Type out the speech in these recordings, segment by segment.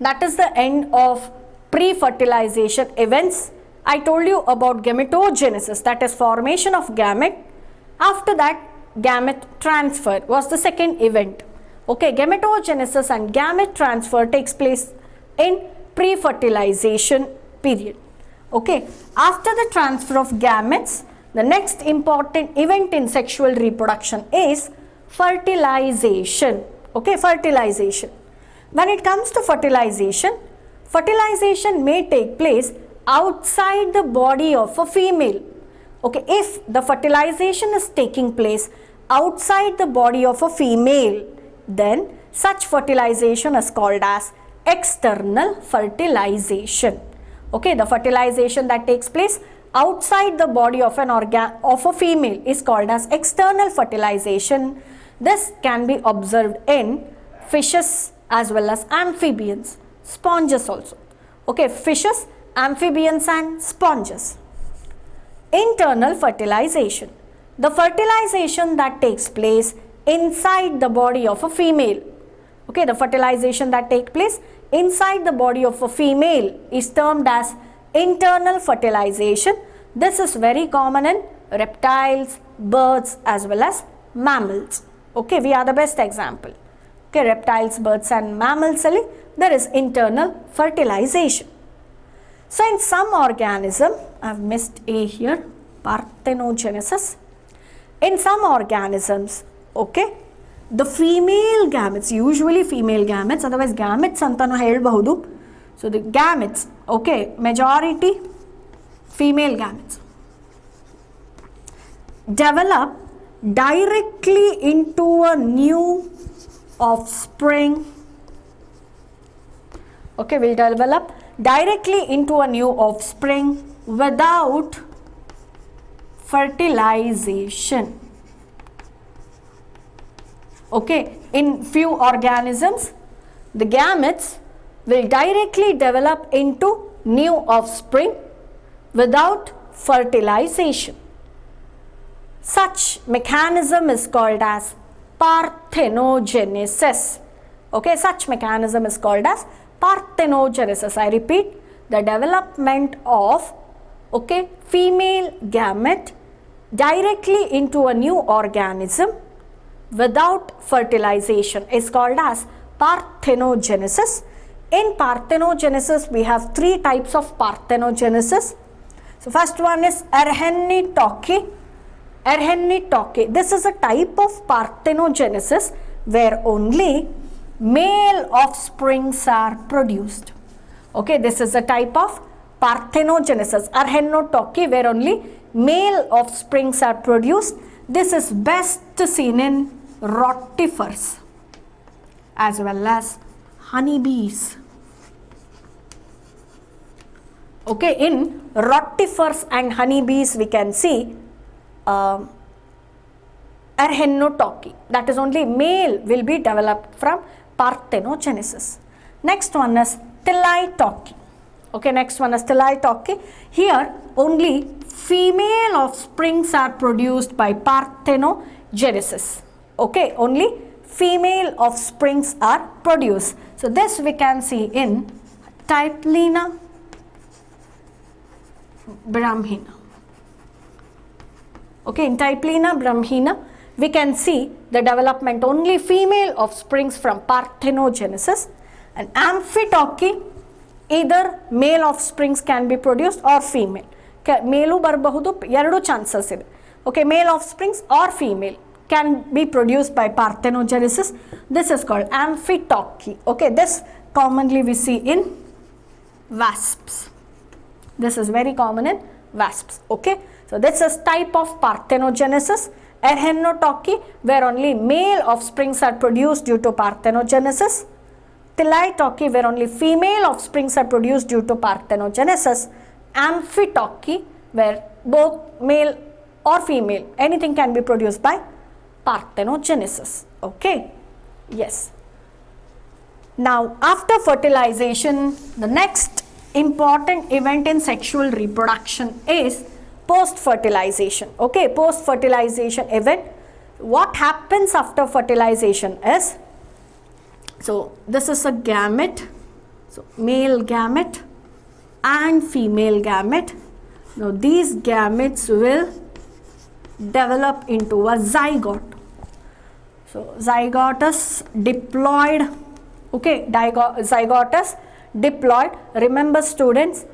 That is the end of pre-fertilization events. I told you about gametogenesis, that is formation of gamete. After that, gamete transfer was the second event. Okay, gametogenesis and gamete transfer takes place in pre-fertilization period. Okay, after the transfer of gametes, the next important event in sexual reproduction is fertilization. Okay, fertilization. When it comes to fertilization, fertilization may take place outside the body of a female. Okay, if the fertilization is taking place outside the body of a female, then such fertilization is called as external fertilization. Okay, the fertilization that takes place outside the body of a female is called as external fertilization. This can be observed in fishes as well as amphibians, sponges also. Okay, fishes, amphibians and sponges. Internal fertilization. The fertilization that takes place inside the body of a female. Okay, the fertilization that takes place inside the body of a female is termed as internal fertilization. This is very common in reptiles, birds as well as mammals. Okay, we are the best example. Okay, reptiles, birds and mammals, there is internal fertilization. So in some organism, I have missed A here, parthenogenesis. In some organisms, okay, the female gametes, usually female gametes, otherwise gametes antanu helbahudu. So the gametes, okay, majority female gametes develop directly into a new offspring. Okay, will develop directly into a new offspring without fertilization. Okay, in few organisms, the gametes will directly develop into new offspring without fertilization. Such mechanism is called as parthenogenesis. Okay, such mechanism is called as parthenogenesis. I repeat, the development of, okay, female gamete directly into a new organism without fertilization is called as parthenogenesis. In parthenogenesis, we have three types of parthenogenesis. So first one is Erhenni-Tocci. Erhenni-Tocci. This is a type of parthenogenesis where only male offsprings are produced. Okay, this is a type of parthenogenesis, Erhenni-Tocci, where only male offsprings are produced. This is best seen in rotifers as well as honeybees. Okay, in rotifers and honeybees we can see Erhenni-Tocci, that is only male will be developed from parthenogenesis. Next one is Tillei-Tocci. Okay, next one is Tillei-Tocci. Here only female offsprings are produced by parthenogenesis. Okay, only female offsprings are produced. So this we can see in Typhlina brahmina. Okay, in Typhlina brahmina we can see the development only female offsprings from parthenogenesis. And Amphi-Tocci, either male offsprings can be produced or female. Male barbahudu eradu chances ide. Okay, male offsprings or female can be produced by parthenogenesis. This is called Amphi-Tocci. Okay, this commonly we see in wasps. This is very common in wasps. Okay, so this is type of parthenogenesis. Erhenni-Tocci, where only male offsprings are produced due to parthenogenesis. Tillei-Tocci, where only female offsprings are produced due to parthenogenesis. Amphi-Tocci, where both male or female, anything can be produced by parthenogenesis. Okay, yes. Now after fertilization, the next important event in sexual reproduction is post-fertilization. Okay, post-fertilization event. What happens after fertilization is, so this is a gamete. So male gamete and female gamete. Now these gametes will develop into a zygote. So zygotous diploid, okay, zygotous diploid. Remember students,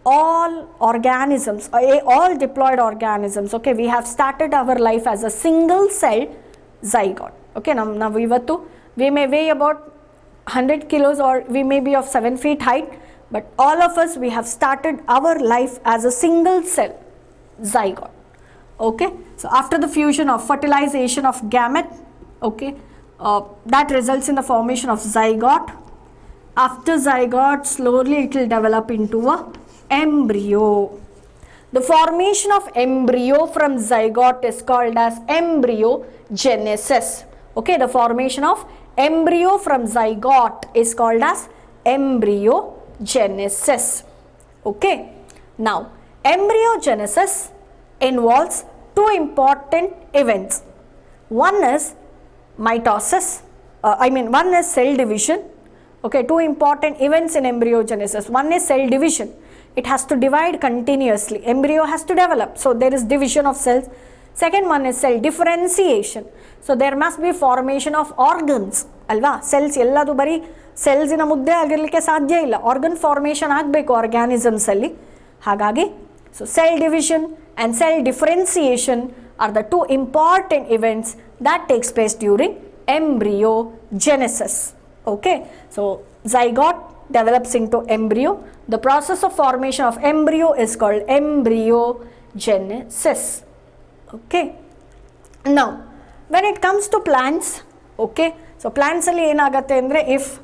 all organisms, all diploid organisms, okay, we have started our life as a single cell zygote. Okay, now we may weigh about 100 kilos or we may be of 7 feet height, but all of us, we have started our life as a single cell zygote. Okay, so after the fusion of fertilization of gamete, okay, that results in the formation of zygote. After zygote, slowly it will develop into a embryo. The formation of embryo from zygote is called as embryogenesis. Okay, the formation of embryo from zygote is called as embryogenesis. Okay, now embryogenesis involves two important events. One is mitosis, one is cell division. Okay, two important events in embryogenesis. One is cell division. It has to divide continuously. Embryo has to develop. So there is division of cells. Second one is cell differentiation. So there must be formation of organs. Alva cells elladu bari cells ina mudde agirlikke sadhya illa. Organ formation agbeku organisms alli. Hagagi so cell division and cell differentiation are the two important events that takes place during embryogenesis. Okay, so zygote develops into embryo. The process of formation of embryo is called embryogenesis. Okay, now when it comes to plants, okay, so plants alli enagate andre, if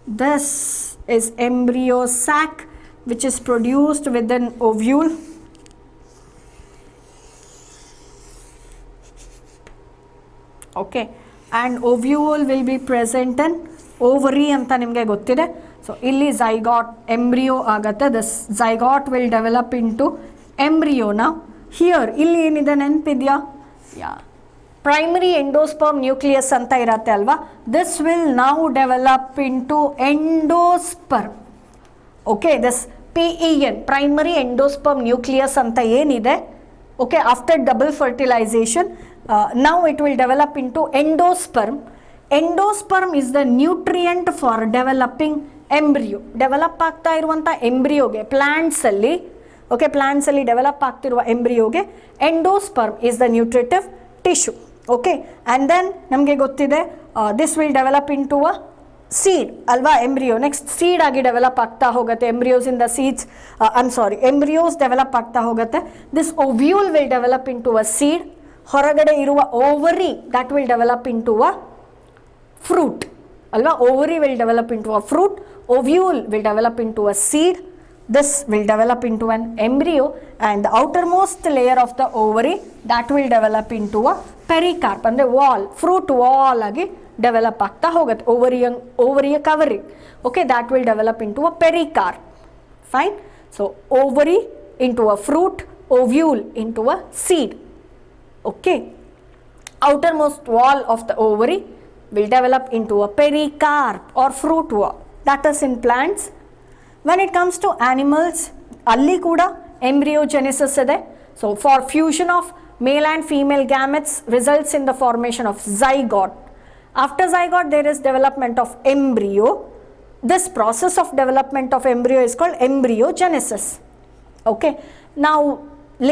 this is embryo sac which is produced with an ovule, okay, and ovule will be present in ovary anta nimge gottide. So illi zygote embryo agate. This zygote will develop into embryo. Now here illi enide nenpidya, yeah, primary endosperm nucleus anta iratte alva. This will now develop into endosperm. Okay, this PEN, primary endosperm nucleus anta enide, okay, after double fertilization, now it will develop into endosperm. Endosperm is the nutrient for developing embryo. Develop ಆಗ್ತಾ ಇರುವಂತ ಎಂಬ್ರಿಯೋಗೆ plants ಅಲ್ಲಿ, okay, plants ಅಲ್ಲಿ develop ಆಗ್ತಿರುವ ಎಂಬ್ರಿಯೋಗೆ endosperm is the nutritive tissue. Okay, and then ನಮಗೆ ಗೊತ್ತಿದೆ this will develop into a seed ಅಲ್ವಾ, ಎಂಬ್ರಿಯೋ ನೆಕ್ಸ್ಟ್ ಸೀಡ್ ಆಗಿ ಡೆವಲಪ್ ಆಗ್ತಾ ಹೋಗುತ್ತೆ. Embryos in the seeds, embryos develop ಆಗ್ತಾ ಹೋಗುತ್ತೆ. This ovule will develop into a seed. ಹೊರಗಡೆ ಇರುವ ovary that will develop into a fruit alva. Ovary will develop into a fruit, ovule will develop into a seed, this will develop into an embryo, and the outermost layer of the ovary that will develop into a pericarp andre wall, fruit wall agi develop ಆಗ್ತಾ ಹೋಗುತ್ತೆ. ovary covering, okay, that will develop into a pericarp. Fine, so ovary into a fruit, ovule into a seed. Okay, outermost wall of the ovary will develop into a pericarp or fruit wall. That is in plants. When it comes to animals, alli kuda embryogenesis ide. So for fusion of male and female gametes results in the formation of zygote. After zygote there is development of embryo. This process of development of embryo is called embryogenesis. Okay, now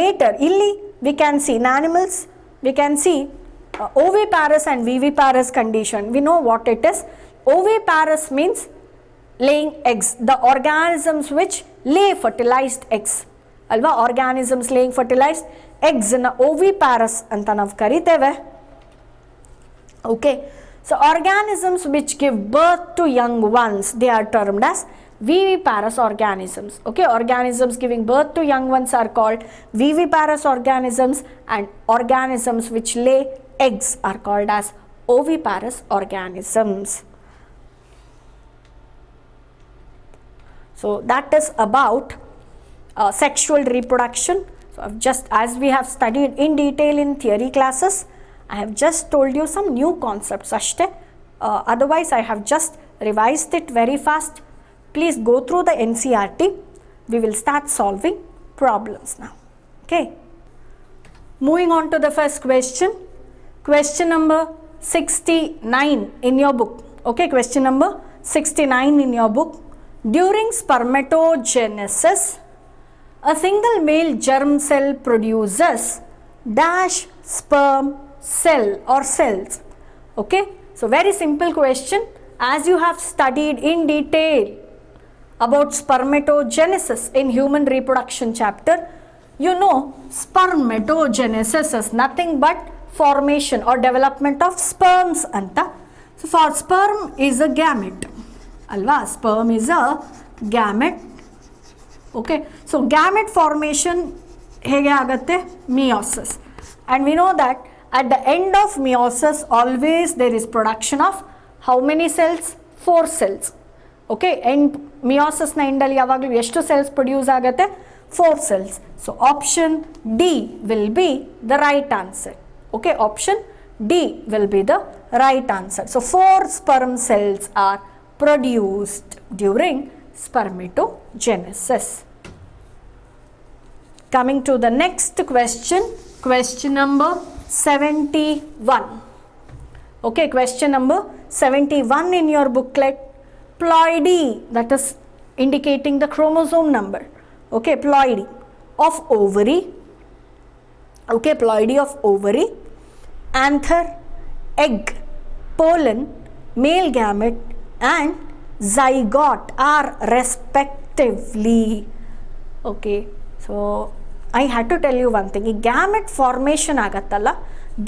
later illi we can see in animals, we can see oviparous and viviparous condition. We know what it is. Oviparous means laying eggs, the organisms which lay fertilized eggs alva. Organisms laying fertilized eggs in oviparous anta nav kariteve. Okay, so organisms which give birth to young ones, they are termed as viviparous organisms. Okay, organisms giving birth to young ones are called viviparous organisms, and organisms which lay eggs are called as oviparous organisms. So that is about sexual reproduction. So I've just, as we have studied in detail in theory classes, I have just told you some new concepts ashte. Otherwise I have just revised it very fast. Please go through the NCERT. We will start solving problems now. Okay. Moving on to the first question. Question number 69 in your book. Okay, question number 69 in your book. During spermatogenesis, a single male germ cell produces dash sperm cell or cells. Okay, so very simple question. As you have studied in detail about spermatogenesis in human reproduction chapter, you know spermatogenesis is nothing but formation or development of sperms anta. So for sperm is a gamete alva, sperm is a gamete. Okay, so gamete formation hege agate meiosis, and we know that at the end of meiosis always there is production of how many cells? 4 cells. Okay, end meiosis na end alli yavaglu eshtu cells produce agate? 4 cells. So option D will be the right answer. Okay, option D will be the right answer. So 4 sperm cells are produced during spermatogenesis. Coming to the next question, question number 71. Okay, question number 71 in your booklet. Ploidy, that is indicating the chromosome number. Okay, ploidy of ovary. Okay, ploidy of ovary, anther, egg, pollen, male gamete and zygote are respectively. Okay, so I had to tell you one thing. ಈ gamete formation ಆಗತ್ತಲ್ಲ,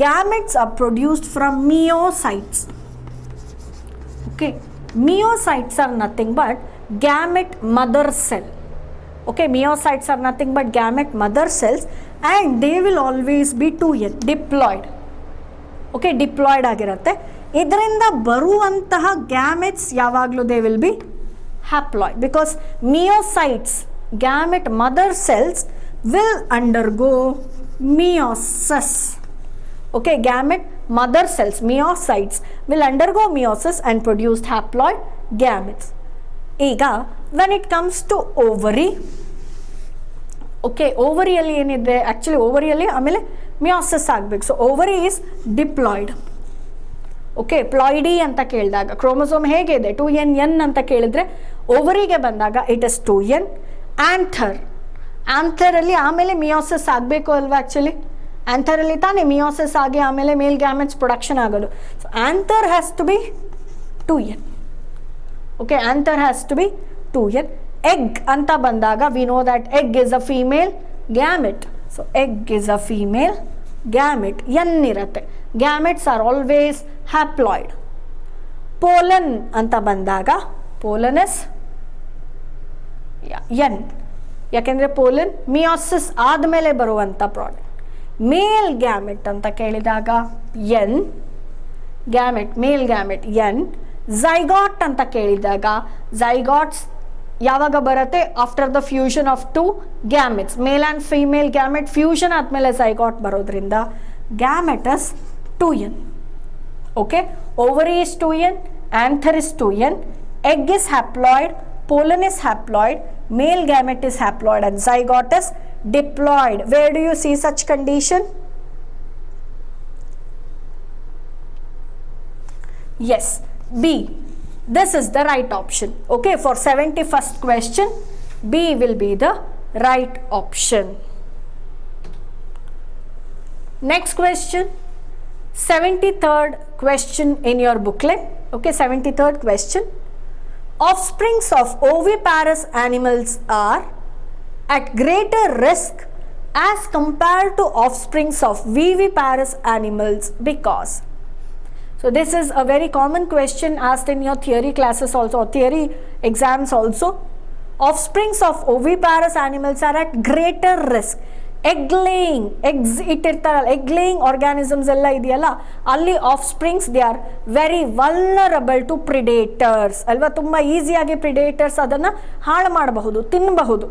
gametes are produced from meiocytes. Okay, meiocytes are nothing but gamete mother cell. Okay, meiocytes are nothing but gamete mother cells and they will always be 2n, diploid. Okay, diploid ಆಗಿರುತ್ತೆ. ಇದರಿಂದ ಬರುವಂತಹ gametes ಯಾವಾಗಲೂ they will be haploid, because meiocytes, gamete mother cells will undergo meiosis. Okay, gamete mother cells, meiocytes will undergo meiosis and produce haploid gametes. Ega when it comes to ovary, okay, ovary alli enide, actually ovary alli amele meiosis agbeku. So ovary is diploid. Okay, ploidy anta kelidaga chromosome hege ide 2n anta kelidre ovary ge bandaga it is 2n. Anther, anther alli amele meiosis agbeku alva, actually anther alli tane meiosis agi amele male gametes production agodu. So anther has to be 2n. Okay, anther has to be 2n. Egg anta bandaga we know that egg is a female gamete. So egg is a female gamete, n irutte. Gametes are always haploid. Pollen anta bandaga pollen is n, ಯಾಕೆಂದರೆ pollen meiosis ಆದಮೇಲೆ ಬರುವಂಥ product. ಮೇಲ್ gamete ಅಂತ ಕೇಳಿದಾಗ N, gamete ಮೇಲ್ gamete N. Zygote ಅಂತ ಕೇಳಿದಾಗ ಝೈಗಾಟ್ಸ್ ಯಾವಾಗ ಬರುತ್ತೆ? After the fusion of 2 gametes, male and female gamete fusion ಆದಮೇಲೆ ಝೈಗಾಟ್ ಬರೋದ್ರಿಂದ ಗ್ಯಾಮೆಟಸ್ 2n. Okay, ovary is 2n, anther is 2n, egg is haploid, pollen is haploid, male gamete is haploid and zygote is diploid. Where do you see such condition? Yes, B. This is the right option. Okay, for 71st question, B will be the right option. Next question, 73rd question in your booklet. Okay, 73rd question. Offsprings of oviparous animals are at greater risk as compared to offsprings of viviparous animals because. So this is a very common question asked in your theory classes also, or theory exams also. Offsprings of oviparous animals are at greater risk. Egg laying, eggs ಇಟ್ಟಿರ್ತಾರಲ್ಲ, egg laying organisms ಎಲ್ಲ ಇದೆಯಲ್ಲ, ಅಲ್ಲಿ offsprings they are very vulnerable to predators ಅಲ್ವಾ. ತುಂಬ ಈಸಿಯಾಗಿ predators ಅದನ್ನು ಹಾಳು ಮಾಡಬಹುದು, ತಿನ್ನಬಹುದು,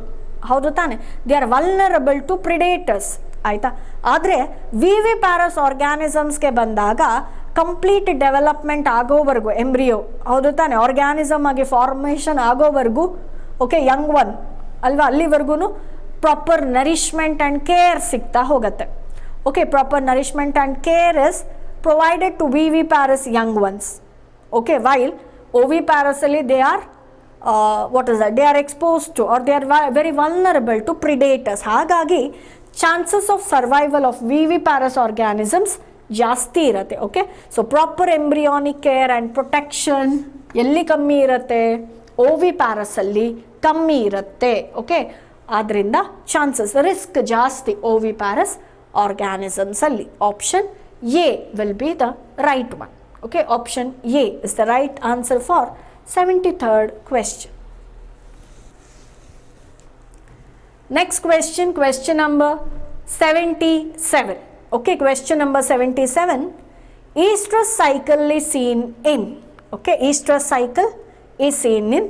ಹೌದು ತಾನೆ? They are vulnerable to predators, ಆಯಿತಾ. ಆದರೆ ವಿವಿಪ್ಯಾರಸ್ ಆರ್ಗ್ಯಾನಿಸಮ್ಸ್ಗೆ ಬಂದಾಗ ಕಂಪ್ಲೀಟ್ ಡೆವಲಪ್ಮೆಂಟ್ ಆಗೋವರೆಗೂ ಎಂಬ್ರಿಯೋ ಹೌದು ತಾನೆ ಆರ್ಗ್ಯಾನಿಸಮ್ ಆಗಿ ಫಾರ್ಮೇಷನ್ ಆಗೋವರೆಗೂ ಓಕೆ ಯಂಗ್ ಒನ್ ಅಲ್ವಾ ಅಲ್ಲಿವರೆಗೂ ಪ್ರಾಪರ್ ನರಿಶ್ಮೆಂಟ್ ಆ್ಯಂಡ್ ಕೇರ್ ಸಿಗ್ತಾ ಹೋಗುತ್ತೆ. Okay proper nourishment and care is provided to viviparous young ones. Okay while oviparous ಅಲ್ಲಿ they are what is that they are expose to or they are very vulnerable to predators. ಹಾಗಾಗಿ chances of survival of viviparous organisms ಜಾಸ್ತಿ ಇರುತ್ತೆ. Okay so proper embryonic care and protection ಎಲ್ಲಿ ಕಮ್ಮಿ ಇರುತ್ತೆ, ಓವಿಪ್ಯಾರಸಲ್ಲಿ ಕಮ್ಮಿ ಇರುತ್ತೆ. Okay ಆದ್ದರಿಂದ ಚಾನ್ಸಸ್ ರಿಸ್ಕ್ ಜಾಸ್ತಿ ಓವಿಪ್ಯಾರಸ್ ಆರ್ಗ್ಯಾನಿಸಮ್ಸಲ್ಲಿ. Option A will be the right one. Okay option A is the right answer for 73rd question. Next question, question number 77. Okay, question number 77. Estrus cycle is seen in. Okay, estrus cycle is seen in.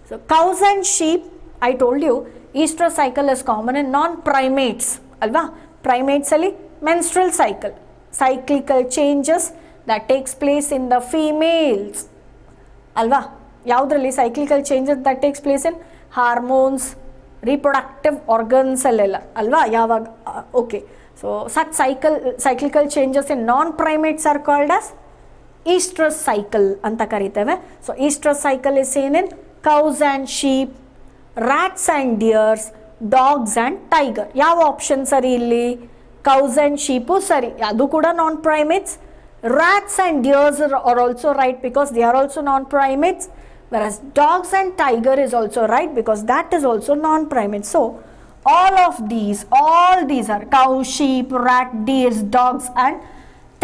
So, cows and sheep, I told you, estrus cycle is common in non-primates. Alva? Primates ali menstrual cycle. Cyclical changes that takes place in the females. Alva? ಯಾವುದರಲ್ಲಿ cyclical changes that takes place in hormones reproductive organs ಅಲ್ಲೆಲ್ಲ ಅಲ್ವಾ ಯಾವಾಗ. Okay so such cyclical changes in non primates are called as oestrus cycle ಅಂತ ಕರಿತೇವೆ. So oestrus cycle is seen in cows and sheep, rats and deers, dogs and tiger. ಯಾವ option ಸರಿ ಇಲ್ಲಿ? Cows and sheep ಸರಿ, ಅದು ಕೂಡ non primates. Rats and deers are also right because they are also non-primates, whereas dogs and tiger is also right because that is also non-primate. So all these are cow, sheep, rat, deers, dogs and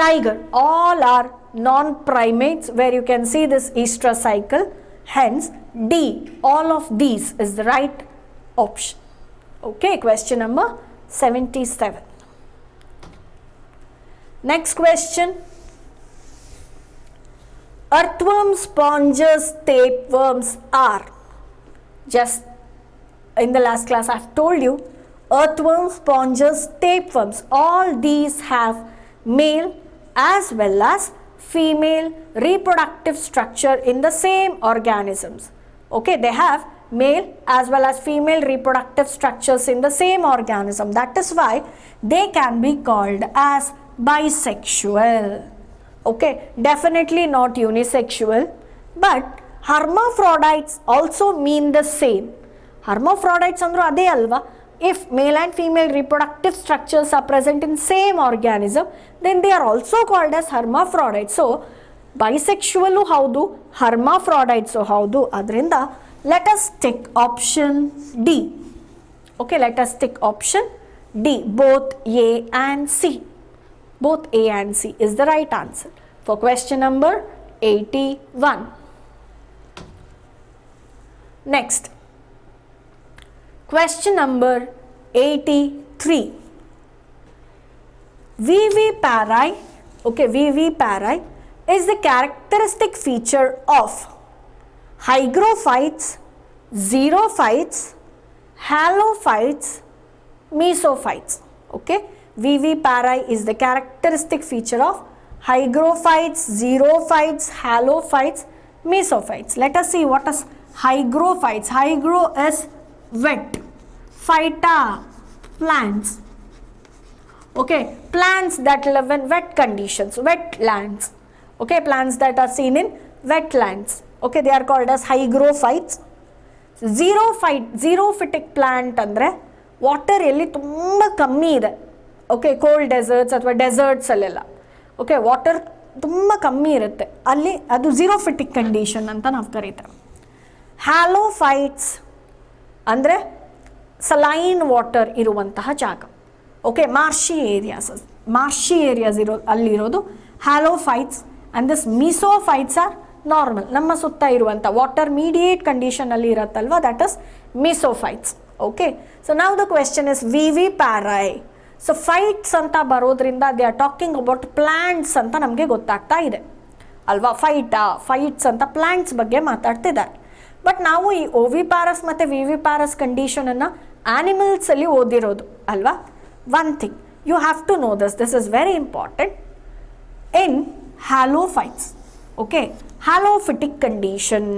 tiger, all are non-primates where you can see this estrus cycle. Hence D, all of these is the right option. Okay, question number 77. Next question. Earthworms, sponges, tapeworms are, just in the last class I have told you, earthworms, sponges, tapeworms, all these have male as well as female reproductive structure in the same organisms. Okay, they have male as well as female reproductive structures in the same organism. That is why they can be called as bisexual. Okay, definitely not unisexual, but hermaphrodites also mean the same. Hermaphrodites andru ade alva. If male and female reproductive structures are present in same organism, then they are also called as hermaphrodites. So bisexual haudu, hermaphrodites haudu. Adrinda let us take option D. Okay, let us take option D, both A and C. Both A and C is the right answer for question number 81. Next, question number 83. Vivipari, okay, vivipari is the characteristic feature of hygrophytes, xerophytes, halophytes, mesophytes. Okay, vivipari is the characteristic feature of hygrophytes, xerophytes, halophytes, mesophytes. Let us see what is hygrophytes. Hygro is wet, phyta plants. Okay, plants that live in wet conditions, wetlands. Okay, plants that are seen in wetlands. Okay, they are called as hygrophytes. Xerophytic plant andre water elli tumba kammi ide. Okay, cold deserts ಅಥವಾ deserts ಅಲ್ಲೆಲ್ಲ okay water ತುಂಬ ಕಮ್ಮಿ ಇರುತ್ತೆ, ಅಲ್ಲಿ ಅದು ಝೀರೋಫಿಟಿಕ್ condition ಅಂತ ನಾವು ಕರೀತೇವೆ. ಹ್ಯಾಲೋಫೈಟ್ಸ್ ಅಂದರೆ ಸಲೈನ್ ವಾಟರ್ ಇರುವಂತಹ ಜಾಗ. ಓಕೆ, ಮಾರ್ಷಿ ಏರಿಯಾಸ್ ಅಲ್ಲಿರೋದು halophytes. And this mesophytes are normal, ನಮ್ಮ ಸುತ್ತ ಇರುವಂಥ ವಾಟರ್ ಮೀಡಿಯೇಟ್ ಕಂಡೀಷನಲ್ಲಿ ಇರುತ್ತಲ್ವ, that is mesophytes. Okay, so ನಾವು the question is vivipary. So phytes ಅಂತ ಬರೋದ್ರಿಂದ they are talking about plants ಅಂತ ನಮಗೆ ಗೊತ್ತಾಗ್ತಾ ಇದೆ ಅಲ್ವಾ. ಫೈಟ್ಸ್ ಅಂತ ಪ್ಲ್ಯಾಂಟ್ಸ್ ಬಗ್ಗೆ ಮಾತಾಡ್ತಿದ್ದಾರೆ. ಬಟ್ ನಾವು ಈ ಓವಿಪ್ಯಾರಸ್ ಮತ್ತು ವಿವಿಪ್ಯಾರಸ್ ಕಂಡೀಷನನ್ನು ಆ್ಯನಿಮಲ್ಸಲ್ಲಿ ಓದಿರೋದು ಅಲ್ವಾ. One thing you have to know this is very important. In halophytes. Okay, halophytic condition.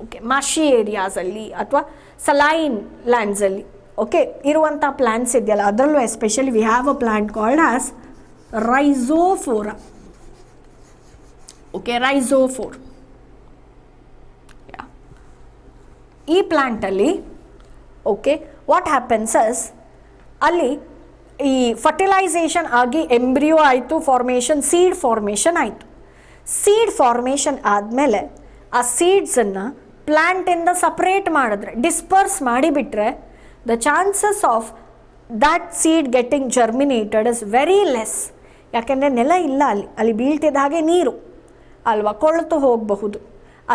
Okay, marshy ಏರಿಯಾಸಲ್ಲಿ ಅಥವಾ ಸಲೈನ್ ಲ್ಯಾಂಡ್ಸಲ್ಲಿ ಓಕೆ ಇರುವಂಥ ಪ್ಲಾಂಟ್ಸ್ ಇದೆಯಲ್ಲ, ಅದರಲ್ಲೂ especially we have a plant called as Rhizophora. Okay, Rhizophora. ಈ ಪ್ಲಾಂಟಲ್ಲಿ ಓಕೆ ವಾಟ್ ಹ್ಯಾಪನ್ಸ್ ಅಸ್, ಅಲ್ಲಿ ಈ ಫರ್ಟಿಲೈಸೇಷನ್ ಆಗಿ ಎಂಬ್ರಿಯೋ ಆಯಿತು, ಫಾರ್ಮೇಷನ್, ಸೀಡ್ ಫಾರ್ಮೇಷನ್ ಆಯಿತು. ಸೀಡ್ ಫಾರ್ಮೇಷನ್ ಆದಮೇಲೆ ಆ ಸೀಡ್ಸನ್ನು ಪ್ಲ್ಯಾಂಟಿಂದ ಸಪ್ರೇಟ್ ಮಾಡಿದ್ರೆ, ಡಿಸ್ಪರ್ಸ್ ಮಾಡಿಬಿಟ್ರೆ, the chances of that seed getting germinated is very less. ಯಾಕೆಂದರೆ ನೆಲ ಇಲ್ಲ ಅಲ್ಲಿ ಬೀಳ್ತಿದ್ದ ಹಾಗೆ ನೀರು ಅಲ್ವಾ, ಕೊಳೆತು ಹೋಗಬಹುದು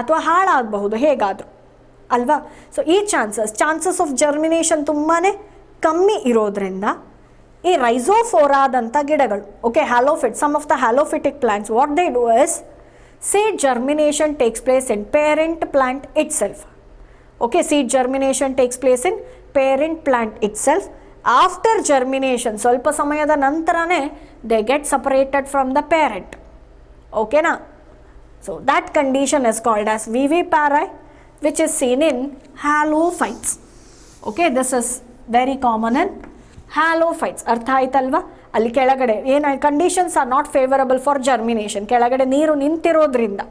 ಅಥವಾ ಹಾಳಾಗಬಹುದು ಹೇಗಾದರೂ ಅಲ್ವಾ. ಸೊ ಈ ಚಾನ್ಸಸ್ ಆಫ್ ಜರ್ಮಿನೇಷನ್ ತುಂಬಾ ಕಮ್ಮಿ ಇರೋದ್ರಿಂದ ಈ ರೈಸೋಫೋರಾದಂಥ ಗಿಡಗಳು okay halophyte, some of the halophytic plants what they do is seed germination takes place in parent plant itself. Okay, seed germination takes place in parent plant itself. After germination, ಸ್ವಲ್ಪ ಸಮಯದ ನಂತರನೇ they get separated from the parent. Okay na? So that condition is called as vivipari, which is seen in halophytes. Okay, this is very common in halophytes. ಅರ್ಥ ಆಯ್ತಲ್ವಾ? ಅಲ್ಲಿ ಕೆಳಗಡೆ ಏನು conditions are not favourable for germination, ಕೆಳಗಡೆ ನೀರು ನಿಂತಿರೋದ್ರಿಂದ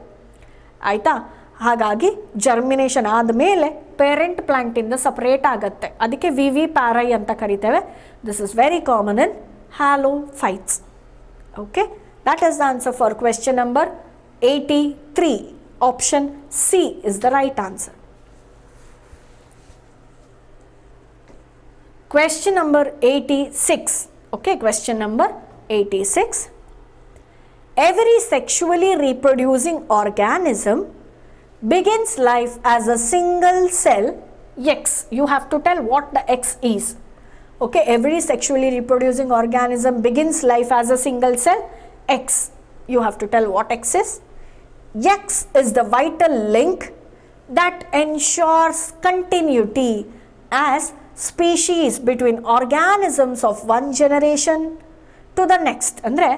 ಆಯಿತಾ. ಹಾಗಾಗಿ germination ಆದಮೇಲೆ ಪೇರೆಂಟ್ ಪ್ಲಾಂಟಿಂದ ಸಪ್ರೇಟ್ ಆಗುತ್ತೆ, ಅದಕ್ಕೆ ವಿವಿಪ್ಯಾರೈ ಅಂತ ಕರಿತೇವೆ. This is very common in halophytes. Okay, that is the answer for question number 83. Option C is the right answer. Question number 86. Okay, question number 86. Every sexually reproducing organism begins life as a single cell X. You have to tell what the X is. Okay, every sexually reproducing organism begins life as a single cell X. You have to tell what X is. X is the vital link that ensures continuity as species between organisms of one generation to the next. ಅಂದರೆ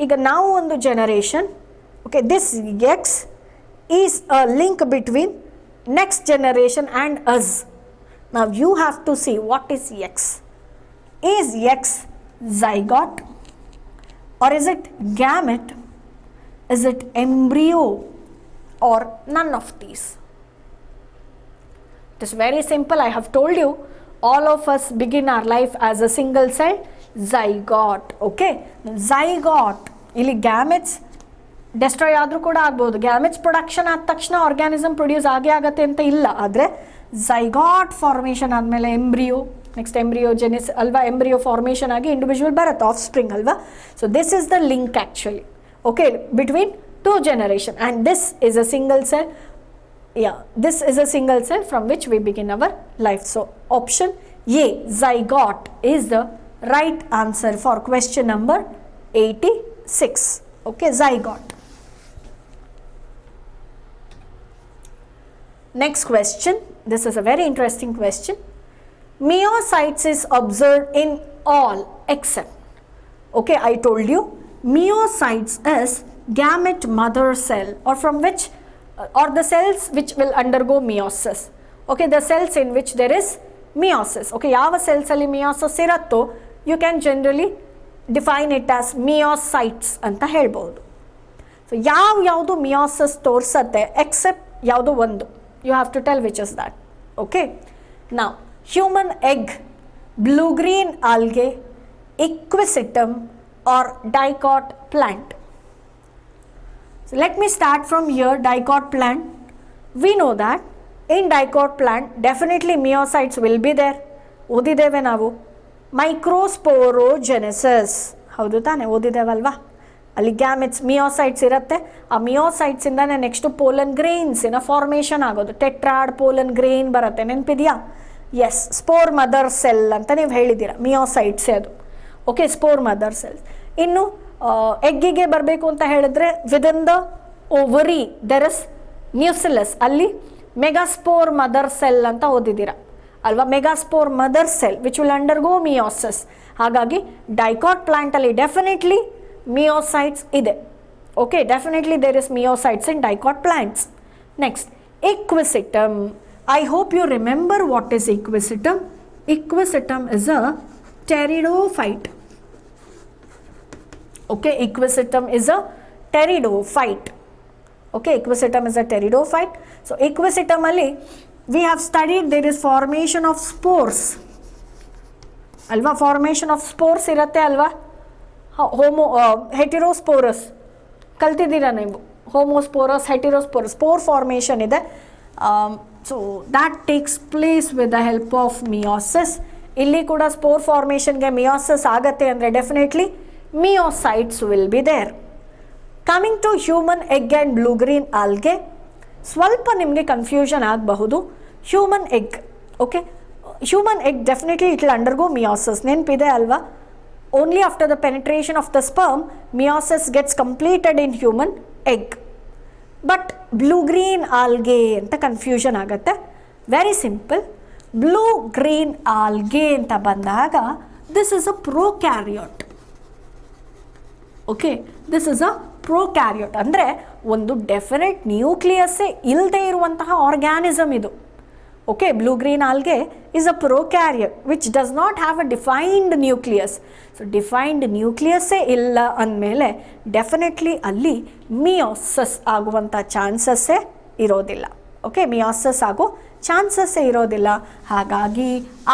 ಈಗ ನಾವು ಒಂದು generation, okay, this X is a link between next generation and us. ನಾವು you have to see what is X. Is X zygote or is it gamete? Is it embryo or none of these? It is very simple. I have told you all of us begin our life as a single cell zygote. Okay, zygote ಇಲ್ಲಿ gametes destroy ಆದರೂ ಕೂಡ ಆಗ್ಬೋದು. Gametes production ಆದ ತಕ್ಷಣ organism produce ಆಗೇ ಆಗುತ್ತೆ ಅಂತ ಇಲ್ಲ, ಆದರೆ ಝೈಗಾಟ್ ಫಾರ್ಮೇಷನ್ ಆದಮೇಲೆ ಎಂಬ್ರಿಯೋ, ನೆಕ್ಸ್ಟ್ ಎಂಬ್ರಿಯೋಜೆನಿಸ್ ಅಲ್ವಾ, ಎಂಬ್ರಿಯೋ ಫಾರ್ಮೇಷನ್ ಆಗಿ ಇಂಡಿವಿಜುವಲ್ ಬರುತ್ತೆ, ಆಫ್ ಸ್ಪ್ರಿಂಗ್ ಅಲ್ವಾ. So this is the link actually okay between two generation and this is a single cell. Yeah, this is a single cell from which we begin our life. So option A, zygote, is the right answer for question number 86. Okay, zygote. Next question. This is a very interesting question. Meiocytes is observed in all except. Okay, I told you meiocytes is gamete mother cell, or from which or the cells which will undergo meiosis. Okay, the cells in which there is meiosis. Okay, ಯಾವ cells ಅಲ್ಲಿ meiosis ಇರುತ್ತೋ you can generally define it as meiocytes ಅಂತ ಹೇಳ್ಬೋದು. So ಯಾವುದು meiosis ತೋರಿಸತ್ತೆ accept ಯಾವುದೋ ಒಂದು, you have to tell which is that. Okay, now human egg, blue green algae, equisetum or dicot plant. So let me start from here. Dicot plant, we know that in dicot plant definitely meiocytes will be there. ಓದಿದ್ದೇವೆ ನಾವು ಮೈಕ್ರೋಸ್ಪೋರೋಜೆನೆಸಿಸ್, ಹೌದು ತಾನೆ, ಓದಿದ್ದೇವಲ್ವಾ. ಅಲ್ಲಿ gametes ಮಿಯೋಸೈಟ್ಸ್ ಇರುತ್ತೆ, ಆ ಮಿಯೋಸೈಟ್ಸಿಂದನೇ next pollen ಗ್ರೇನ್ಸಿನ formation ಆಗೋದು, tetrad pollen grain ಬರುತ್ತೆ, ನೆನಪಿದೆಯಾ? S, spore mother cell ಅಂತ ನೀವು ಹೇಳಿದ್ದೀರಾ, ಮಿಯೋಸೈಟ್ಸೇ ಅದು. Okay, spore mother cells. ಇನ್ನು ಎಗ್ಗಿಗೆ ಬರಬೇಕು ಅಂತ ಹೇಳಿದ್ರೆ within the ovary there is nucellus, ಅಲ್ಲಿ ಮೆಗಾಸ್ಪೋರ್ ಮದರ್ ಸೆಲ್ ಅಂತ ಓದಿದ್ದೀರಾ ಅಲ್ವಾ. Megaspore mother cell which will undergo meiosis. ಹಾಗಾಗಿ ಡೈಕಾಟ್ ಪ್ಲಾಂಟಲ್ಲಿ ಡೆಫಿನೆಟ್ಲಿ ಮಿಯೋಸೈಟ್ಸ್ ಇದೆ. Okay, definitely there is meiocytes in dicot plants. Next, equisetum. I hope you remember what is equisetum. Equisetum is a pteridophyte. Okay, equisetum is a pteridophyte. Okay, equisetum is a pteridophyte. So, equisetum alli we have studied there is formation of spores. Alva, formation of spores iratte alva. Heterosporous. ಕಲ್ತಿದ್ದೀರಾ ನೀವು homosporous heterosporous spore formation ಇದೆ. So that takes place with the help of meiosis. ಇಲ್ಲಿ ಕೂಡ spore ಫಾರ್ಮೇಷನ್ಗೆ meiosis ಆಗತ್ತೆ ಅಂದರೆ definitely meiocytes will be there. Coming to human egg and blue green algae, ಸ್ವಲ್ಪ ನಿಮಗೆ ಕನ್ಫ್ಯೂಷನ್ ಆಗಬಹುದು. Human egg, okay, human egg definitely it will undergo meiosis. ನೆನಪಿದೆ ಅಲ್ವಾ? Only after the penetration of the sperm, meiosis gets completed in human egg. But blue-green algae anta confusion agatte. Very simple. Blue-green algae anta bandaga, this is a prokaryote. Okay, this is a prokaryote. Andre ಒಂದು definite nucleus ಇಲ್ಲದೆ ಇರುವಂತಹ organism ಇದು. Okay, blue-green algae is a prokaryote which does not have a defined nucleus. So, defined nucleus illa ಅಂದಮೇಲೆ definitely ಅಲ್ಲಿ meiosis ಆಗುವಂಥ ಚಾನ್ಸಸ್ಸೇ ಇರೋದಿಲ್ಲ. Okay, meiosis ಆಗೋ ಚಾನ್ಸಸ್ಸೇ ಇರೋದಿಲ್ಲ. ಹಾಗಾಗಿ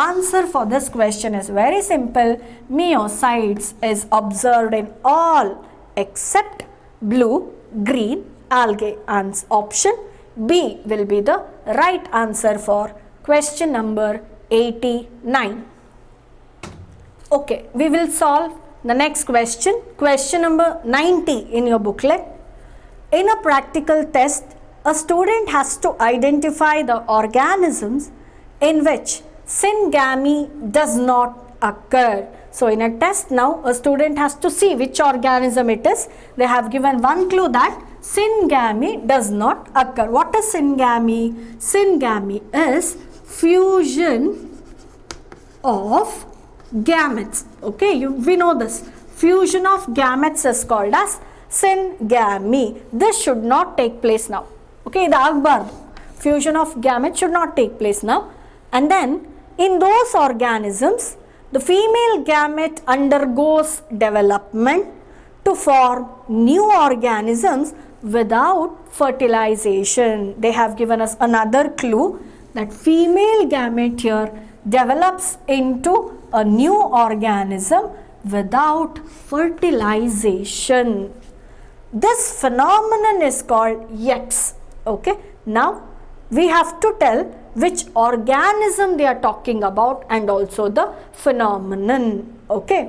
answer for this question is very simple. Meiocytes is observed in all except blue-green algae. Option B will be the right answer for question number 89. Okay, we will solve the next question. Question number 90 in your booklet. In a practical test, a student has to identify the organisms in which syngamy does not occur. So, in a test now, a student has to see which organism it is. They have given one clue that syngamy does not occur. What is syngamy? Syngamy is fusion of gametes. Okay, we know this. Fusion of gametes is called as syngamy. This should not take place now. Okay, the Akbar fusion of gametes should not take place now. And then in those organisms, the female gamete undergoes development to form new organisms without fertilization. They have given us another clue that female gamete here develops into a new organism without fertilization. This phenomenon is called YETS. Okay, now we have to tell which organism they are talking about and also the phenomenon. Okay,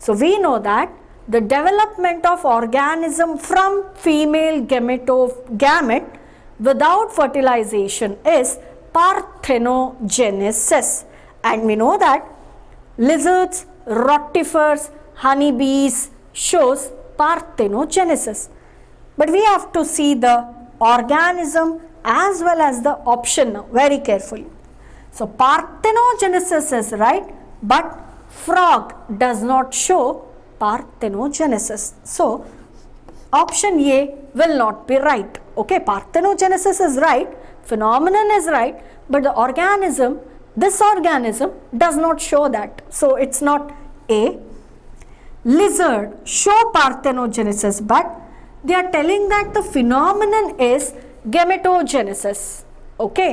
so we know that the development of organism from female gamete without fertilization is parthenogenesis, and we know that lizards, rotifers, honeybees shows parthenogenesis. But we have to see the organism as well as the option now very carefully. So, parthenogenesis is right, but frog does not show parthenogenesis. So, option A will not be right. Okay, parthenogenesis is right, phenomenon is right, but the organism, this organism does not show that. So, it's not A. Lizard show parthenogenesis, but they are telling that the phenomenon is gametogenesis. Okay,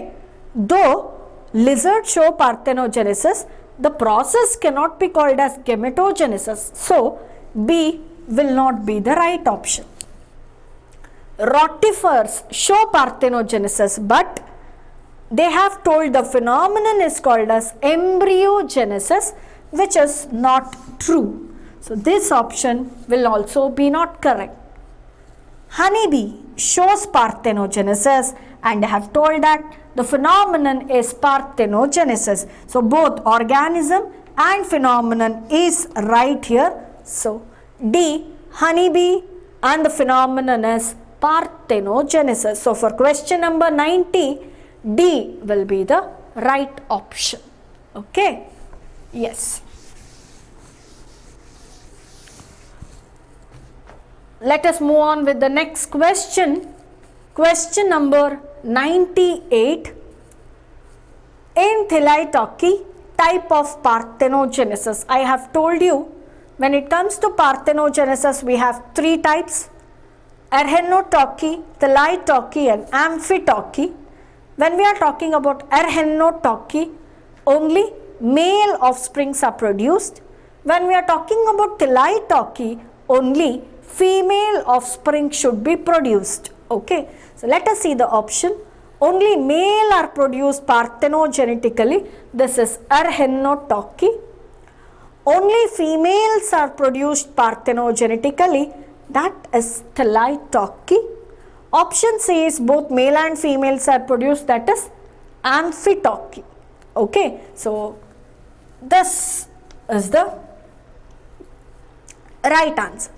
though lizard show parthenogenesis, the process cannot be called as gametogenesis. So, B will not be the right option. Rotifers show parthenogenesis, but they have told the phenomenon is called as embryogenesis, which is not true. So, this option will also be not correct. Honeybee shows parthenogenesis, and they have told that the phenomenon is parthenogenesis. So, both organism and phenomenon is right here. So, D, honeybee and the phenomenon is parthenogenesis. So, for question number 90, D will be the right option. Okay, yes. Let us move on with the next question. Question number 98. In Thelytokyi, type of parthenogenesis. I have told you, when it comes to parthenogenesis, we have three types: Erhenotokyi, Thelytokyi and Amphitokyi. When we are talking about Erhenotokyi, only male offsprings are produced. When we are talking about Thelytokyi, only female offspring should be produced. Okay, so let us see the option. Only male are produced parthenogenetically. This is Erhenotokyi. Only females are produced parthenogenetically. That is Thelytokyi. Option C is both male and females are produced. That is Amphitokyi. Okay, so this is the right answer.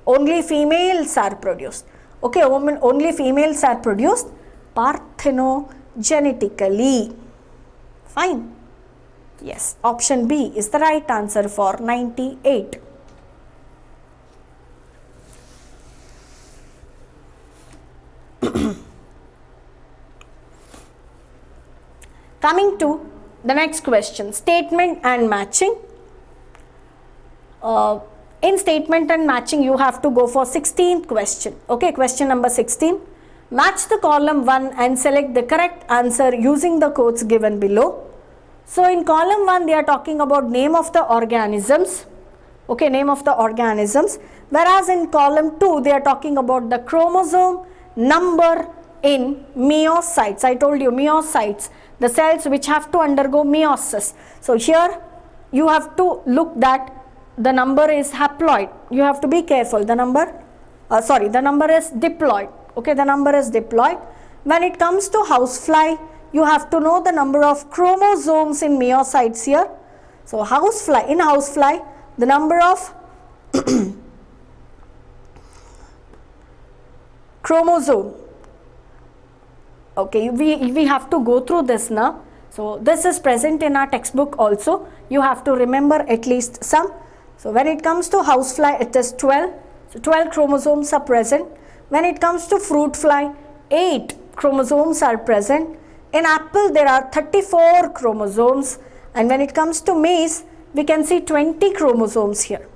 Only females are produced. Okay, only females are produced parthenogenetically. Fine. Yes, option B is the right answer for 98. Coming to the next question, statement and matching. In statement and matching, you have to go for 16th question. Okay, question number 16. Match the column 1 and select the correct answer using the quotes given below. So in column 1, they are talking about name of the organisms. Okay, name of the organisms. Whereas in column 2, they are talking about the chromosome number in meiocytes. I told you meiocytes, the cells which have to undergo meiosis. So here you have to look that the number is haploid. You have to be careful. The number is diploid. Okay, the number is diploid. When it comes to housefly, you have to know the number of chromosomes in meiocytes here. So in housefly, the number of chromosome. Okay, we have to go through this now. So this is present in our textbook also. You have to remember at least some. So when it comes to housefly, it is 12. So 12 chromosomes are present. When it comes to fruit fly, 8 chromosomes are present. In apple, there are 34 chromosomes. And when it comes to maize, we can see 20 chromosomes here.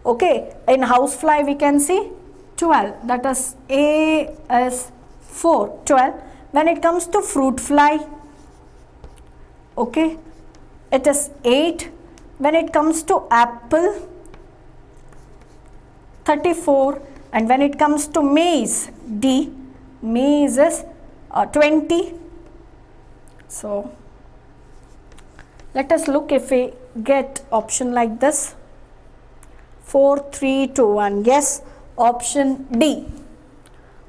Okay, in housefly, we can see 12. That is A is 4, 12. When it comes to fruit fly, okay, it is 8. When it comes to apple, 34. And when it comes to maize, D, maize is 20. So let us look if we get option like this. 4, 3, 2, 1. Yes, option D.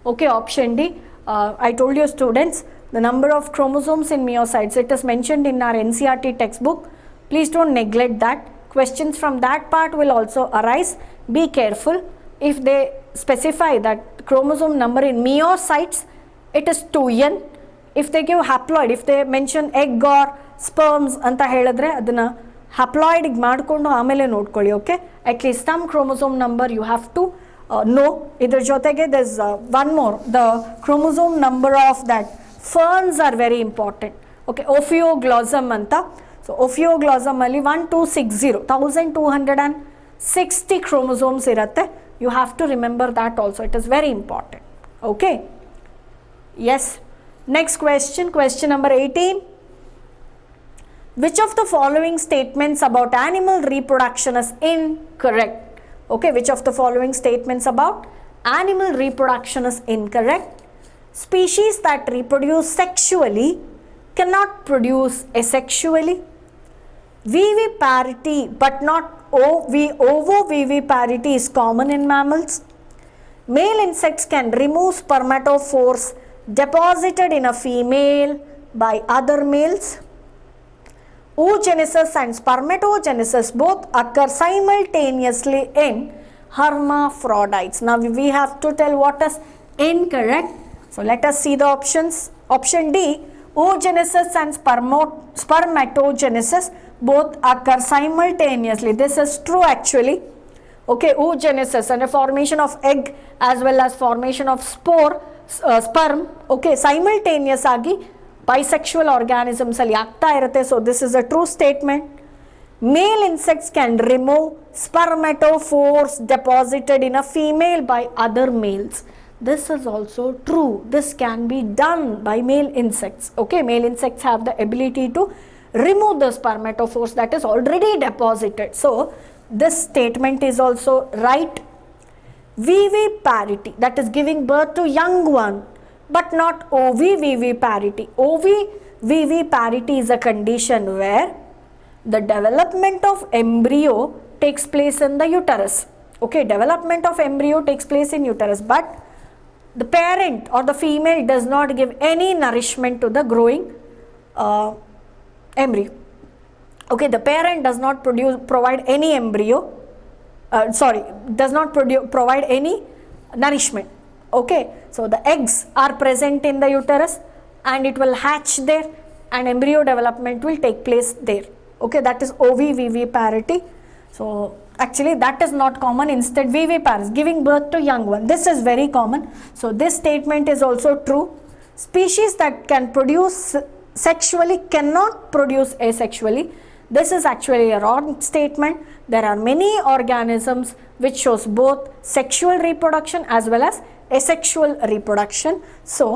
Okay, option D. I told you students, the number of chromosomes in meiocytes, it is mentioned in our NCERT textbook. Please don't neglect that. Questions from that part will also arise. Be careful. If they specify that chromosome number in meiocytes, it is 2n. If they give haploid, if they mention egg or sperms anta ಹೇಳಿದ್ರೆ ಅದನ್ನ haploid ಮಾಡಿಕೊಂಡು ಆಮೇಲೆ ನೋಡ್ಕೊಳ್ಳಿ. Okay, at least some chromosome number you have to know. ಇದರ ಜೊತೆಗೆ there's one more, the chromosome number of that ferns are very important. Okay, Ophioglossum anta. So Ophioglossum ಅಲ್ಲಿ 1260 chromosomes ಇರುತ್ತೆ. You have to remember that also. It is very important. Okay. Yes. Next question. Question number 18. Which of the following statements about animal reproduction is incorrect? Okay. Which of the following statements about animal reproduction is incorrect? Species that reproduce sexually cannot produce asexually. Viviparity but not ovoviviparity is common in mammals. Male insects can remove spermatophores deposited in a female by other males. Oogenesis and spermatogenesis both occur simultaneously in hermaphrodites. Now we have to tell what is incorrect. So let us see the options. Option D, oogenesis and spermatogenesis both occur simultaneously. This is true actually. Okay, oogenesis and a formation of egg as well as formation of sperm, okay, simultaneous agi bisexual organisms ಅಲ್ಲಿ ಆಗ್ತಾ ಇರುತ್ತೆ. So this is a true statement. Male insects can remove spermatophores deposited in a female by other males. This is also true. This can be done by male insects. Okay, male insects have the ability to remove the spermatophores that is already deposited. So this statement is also right. Viviparity, that is giving birth to young one, but not oviviviparity. Oviviviparity is a condition where the development of embryo takes place in the uterus. Okay, development of embryo takes place in uterus, but the parent or the female does not give any nourishment to the growing embryo. Okay, the parent does not provide any embryo, does not provide any nourishment. Okay, so the eggs are present in the uterus and it will hatch there and embryo development will take place there. Okay, that is oviviviparity. So actually that is not common. Instead viviparity, giving birth to young one, this is very common. So this statement is also true. Species that can produce sexually cannot produce asexually. This is actually a wrong statement. There are many organisms which shows both sexual reproduction as well as asexual reproduction. So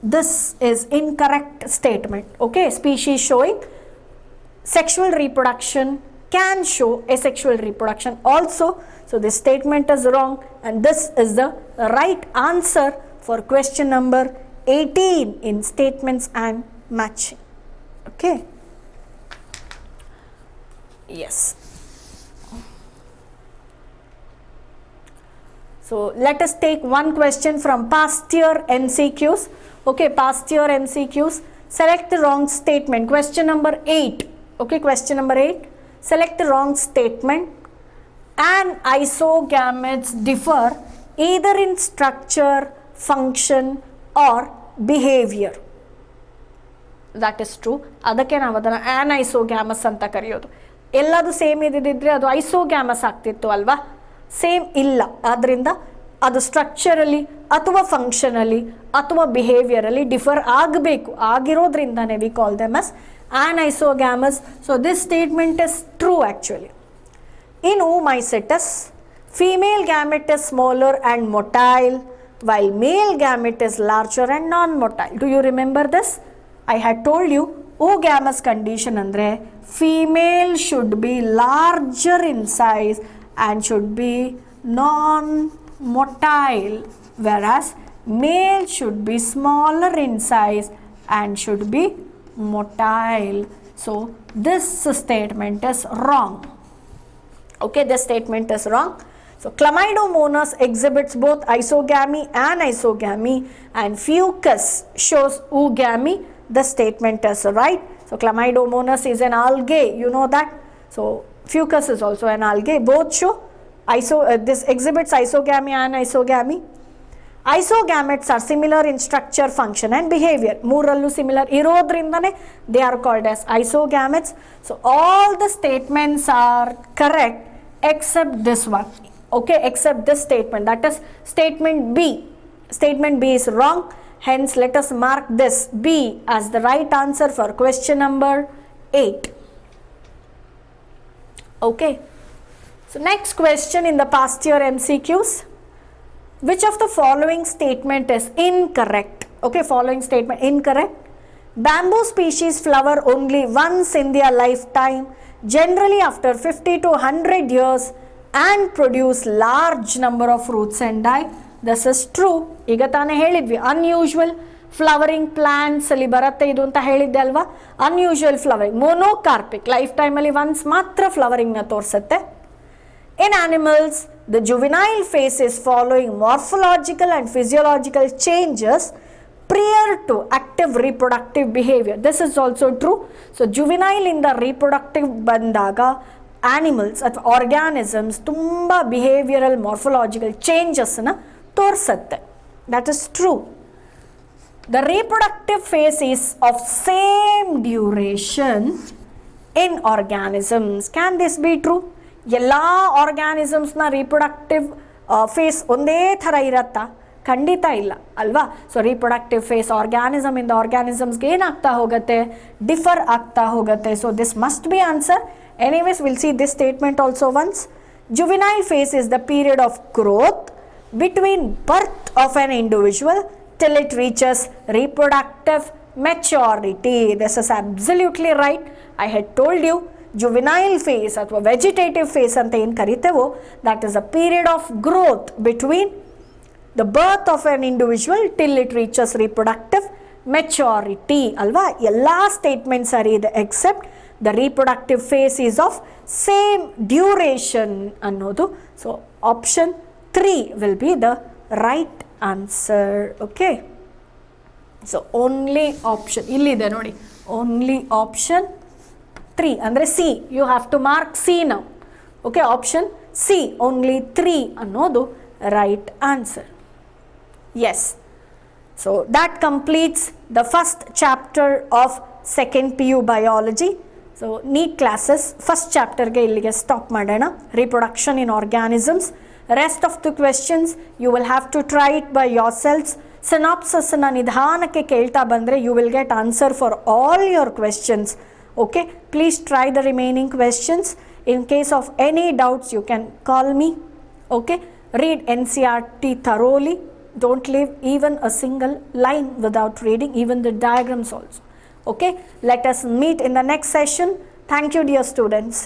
this is incorrect statement. Okay, species showing sexual reproduction can show asexual reproduction also. So this statement is wrong and this is the right answer for question number 18 in statements and matching. Okay, yes. So let us take one question from past year MCQs. Okay, past year MCQs. Select the wrong statement. Question number 8. Okay, question number 8. Select the wrong statement. And isogametes differ either in structure, function or behavior. That is true. ಅದಕ್ಕೆ ನಾವು ಅದನ್ನು ಆನೈಸೋಗ್ಯಾಮಸ್ ಅಂತ ಕರೆಯೋದು. ಎಲ್ಲದು same ಇದ್ದಿದ್ರೆ ಅದು isogamous ಆಗ್ತಿತ್ತು ಅಲ್ವಾ? ಸೇಮ್ ಇಲ್ಲ. ಆದ್ದರಿಂದ ಅದು ಸ್ಟ್ರಕ್ಚರಲ್ಲಿ ಅಥವಾ ಫಂಕ್ಷನಲ್ಲಿ ಅಥವಾ ಬಿಹೇವಿಯರಲ್ಲಿ ಡಿಫರ್ ಆಗಬೇಕು. ಆಗಿರೋದ್ರಿಂದನೇ we call them as anisogamous. So this statement is true actually. In Oomycetes, female gamete is smaller and motile while male gamete is larger and non-motile. Do you remember this? I had told you oogamous condition andre female should be larger in size and should be non-motile, whereas male should be smaller in size and should be motile. So this statement is wrong. Okay, this statement is wrong. So Chlamydomonas exhibits both isogamy and isogamy and Fucus shows oogamy. The statement is right. So Chlamydomonas is an algae, you know that. So Fucus is also an algae. Both show this exhibits isogamy and isogamy. Isogametes are similar in structure, function and behavior. Moorallu similar irodrindane they are called as isogametes. So all the statements are correct except this one. Okay, except this statement, that is statement B. Statement B is wrong. Hence let us mark this B as the right answer for question number 8. Okay. So next question in the past year MCQs. Which of the following statement is incorrect? Okay, following statement incorrect. Bamboo species flower only once in their lifetime, generally after 50 to 100 years, and produce large number of fruits and die. This is true. ಈಗ ತಾನೇ ಹೇಳಿದ್ವಿ unusual flowering plants ಅಲ್ಲಿ ಬರುತ್ತೆ ಇದು ಅಂತ ಹೇಳಿದ್ದೆ ಅಲ್ವಾ? unusual flowering, monocarpic, life ಟೈಮಲ್ಲಿ ಒನ್ಸ್ ಮಾತ್ರ ಫ್ಲವರಿಂಗ್ನ ತೋರಿಸುತ್ತೆ. In animals, the juvenile phase is following morphological and physiological changes prior to active reproductive behavior. This is also true. So juvenile in the reproductive bandaga animals ಅಥವಾ organisms ತುಂಬ behavioral morphological changes na ತೋರಿಸುತ್ತೆ. That is true. The reproductive phase is of same duration in organisms. Can this be true? ಎಲ್ಲ ಆರ್ಗ್ಯಾನಿಸಮ್ಸ್ನ reproductive face ಒಂದೇ ಥರ ಇರತ್ತಾ? ಖಂಡಿತ ಇಲ್ಲ ಅಲ್ವಾ. ಸೊ ರೀಪ್ರೊಡಕ್ಟಿವ್ ಫೇಸ್ ಆರ್ಗ್ಯಾನಿಸಮಿಂದ ಆರ್ಗ್ಯಾನಿಸಮ್ಸ್ಗೆ ಏನಾಗ್ತಾ ಹೋಗುತ್ತೆ? ಡಿಫರ್ ಆಗ್ತಾ ಹೋಗುತ್ತೆ. So this must be answer. Anyways will see this statement also once. Juvenile phase is the period of growth between birth of an individual till it reaches reproductive maturity. This is absolutely right. I had told you juvenile phase ಅಥವಾ vegetative phase ಅಂತ ಏನು ಕರಿತೇವೋ that is a period of growth between the birth of an individual till it reaches reproductive maturity ಅಲ್ವಾ. ಎಲ್ಲ statement ಸರಿ ಇದೆ except the reproductive phase is of same duration ಅನ್ನೋದು. So option 3 will be the right answer. Okay, so only option illide nodi, only option 3 andre C. You have to mark C now. Okay, option C, only 3 annodu right answer. Yes, so that completes the first chapter of second PU biology. So neat classes first chapter ge illige stop madana. Reproduction in organisms. Rest of the questions you will have to try it by yourselves. Synopsis na nidhanake kelta bandre you will get answer for all your questions. Okay, please try the remaining questions. In case of any doubts you can call me. Okay, read NCERT thoroughly. Don't leave even a single line without reading, even the diagrams also. Okay, let us meet in the next session. Thank you, dear students.